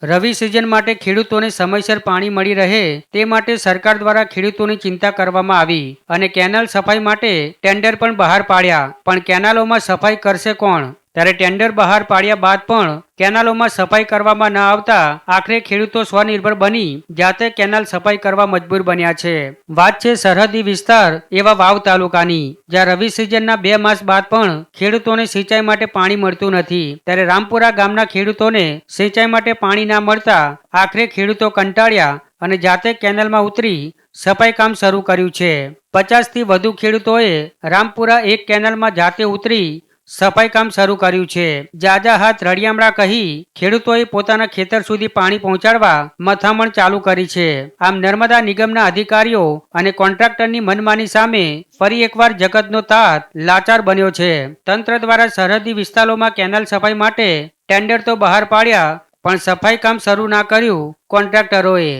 રવિ season માટે ખેડૂતોને સમયસર પાણી મળી રહે તે માટે સરકાર દ્વારા ખેડૂતોની ચિંતા કરવામાં આવી અને કેનાલ સફાઈ માટે ટેન્ડર પણ બહાર પાડ્યા, પણ કેનાલોમાં સફાઈ કરશે કોણ? ત્યારે ટેન્ડર બહાર પાડ્યા બાદ પણ કેનાલોમાં સફાઈ કરવામાં ન આવતા આખરે ખેડૂતો સ્વનિર્ભર બની જાતે કેનાલ સફાઈ કરવા મજબૂર બન્યા છે। વાત છે સરહદી વિસ્તાર એવા વાવ તાલુકાની, જ્યાં રવિ સિઝનના 2 માસ બાદ પણ ખેડૂતોને સિંચાઈ માટે પાણી મળતું નથી। ત્યારે રામપુરા ગામના ખેડૂતોને સિંચાઈ માટે પાણી ના મળતા આખરે ખેડૂતો કંટાળ્યા અને જાતે કેનાલમાં ઉતરી સફાઈ કામ શરૂ કર્યું છે। 50 થી વધુ ખેડૂતોએ રામપુરા એક કેનાલમાં જાતે ઉતરી સફાઈ કામ શરૂ કર્યું છે। જાજા હાથ રળિયામણા કહી ખેડૂતોએ પોતાના ખેતર સુધી પાણી પહોંચાડવા મથામણ ચાલુ કરી છે। આમ નર્મદા નિગમના અધિકારીઓ અને કોન્ટ્રાક્ટરની મનમાની સામે ફરી એકવાર જગતનો તાત લાચાર બન્યો છે। તંત્ર દ્વારા સરહદી વિસ્તારોમાં કેનાલ સફાઈ માટે ટેન્ડર તો બહાર પાડ્યા, પણ સફાઈ કામ શરૂ ના કર્યું કોન્ટ્રાક્ટરોએ।